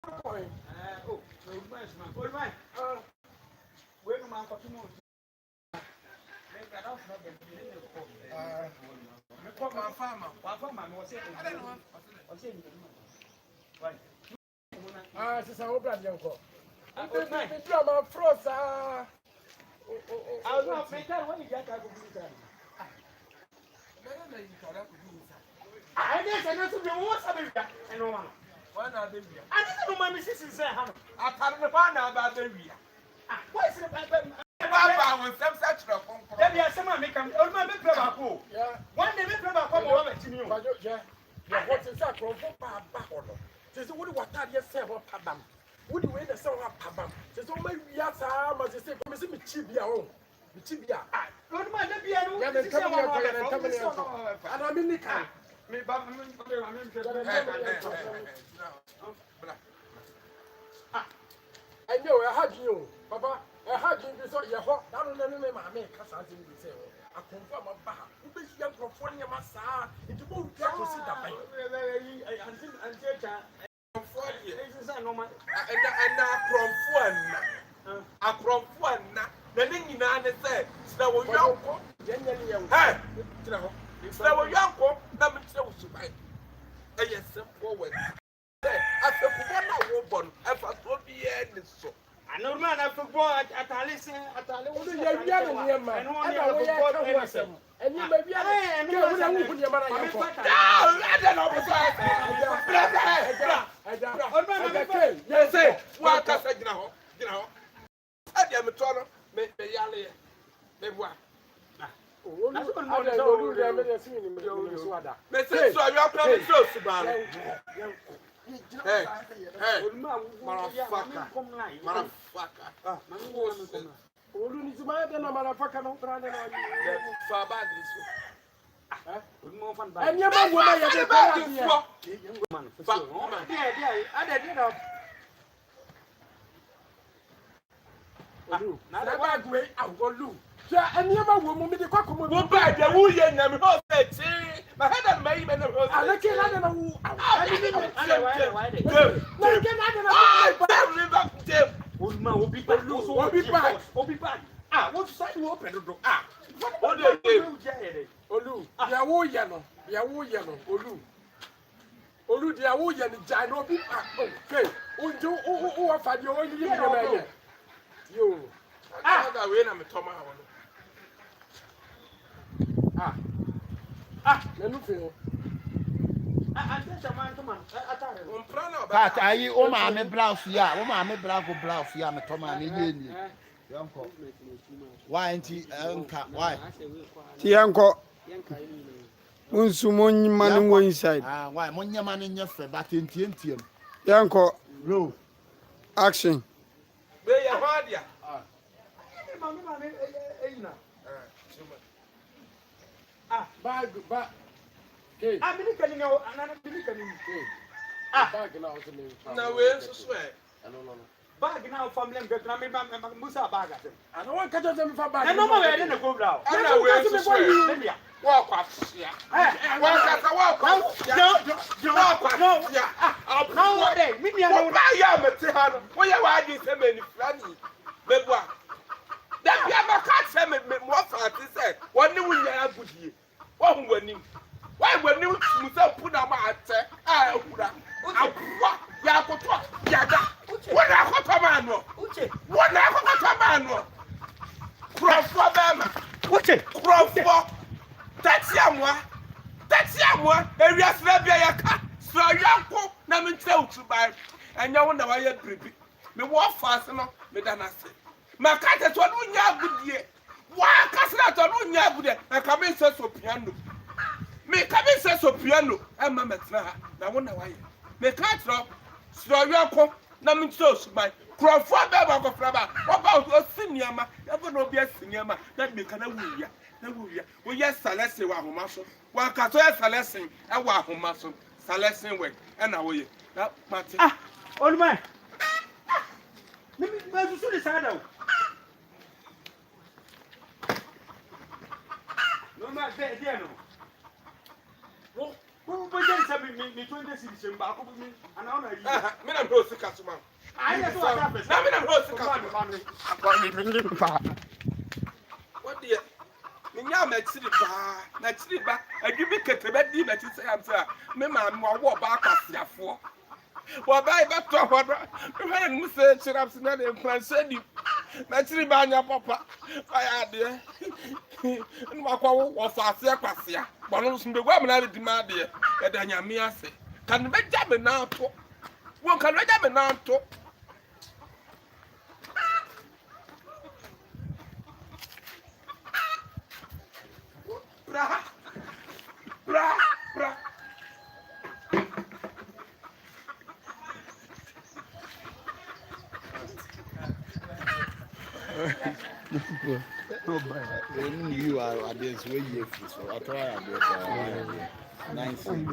Oh, old man. Old man. Where am I continuing? Sister, open your door. I'm my frost. I was not making when you get out of the I guess I know something was happening. I know one. Why not? I don't know my missus is there. I can't find out about the area. Why is it about Then you are someone make them old man. One day, make them come over to you. Yeah, what's inside from back on. Says, what do I say about Pabam? Would you wait a song of Pabam? Says, oh, my yes, I must say, come and see me chibia home. Chibia. Good man, let me know. And I'm in the car. Me, I know I had you, Papa. I had you this your hot. I don't know my make us as in the same. I confirm a bar. Who is young from Fonia Massa? It won't get to see that. From one, the thing in the said, so we young, hey, so we young, never so survive. Yes, forward. After one, if I told me, so. I know man, I forgot at Alice, at Alice, and you may be and you will put your money. Yes, say, what I said, you know. I am a total, make the yally. They were. Mrs. So you're coming close about it. Hey, motherfucker. Olu ni zuma de na motherfucker no brand na far back this one. And your man will make a bag and your man will move the cock. We'll buy the woo yen and my head and my even I can't Old man will be back. Will be back. What side you open the door? What do you do? Olu, Yawo Yano, Olu. Olu, the Yawo Yan, Jano, okay. Who are find your own you. I got away. I'm a Thomas. Nothing. But I owe my blouse, yeah, my blouse, yeah, my Thomas, why ain't he? Why? Tianko. Unsumon man inside. Why, Monya man in your fed, but in Tientium. Yanko. Row. Action. Where you hard ya? Bag. Okay. I'm going to another Billy. Bag now. No, we're so swear. Bag now from them, but I'm Musa bag. I don't want to catch them for bag. I know where I didn't go down. I know where to swear. Walk off. Yeah. Walk off. No. No, day. Meet me alone. I am a Tihano. Why are you so many funny? Bebois. That you have a cat send me more fat. He said, one new one you have good year. One winning. Why when you put a man? I would have. Yakotua. Yada. What I got a man. What I got a man. Crawford them. What's it? Crawford. That's Yamwa. Areas Rabia. So Yanko, Namin tell to buy. And you wonder why you're creepy. Me walk fast enough, me than I say. My cat is one who you good year. Why can't I don't you good? I come in so piano. Me come in so piano. I'm Mamma. I wonder why. Me can't drop. So Yanko, Namin so my Crawford Baba of Flaba. What about a senior? Never know be a senior. That me can woo ya. We yes, Salesi wa Homaso. One Catoya Salesi, and wa Homaso. Salesi way, and away. That matter. Old man. Let me go to the side out. No, my dear, no. Who presents me 20 citizens back of me? And I'm not Me na bro sika so man. I just want to have Na me na bro sika so man. What dear? Me nya ma chiri ba, na chiri ba. Adwumi ketebe di na chi say am say me ma mo wo ba kwasiafo. Wo ba e be to hodo. Me ha mu say chirap na de plan sedi. Na chiri ba nya papa. Fa ya de. Nwa kwa wo fa ase kwasia. Bono so be gwa me na di ma de. E da nya me ase. Kan be ja me na to. Wo kan be ja me na to. Bra. Bra. Bra. You are this way you so I try this 19.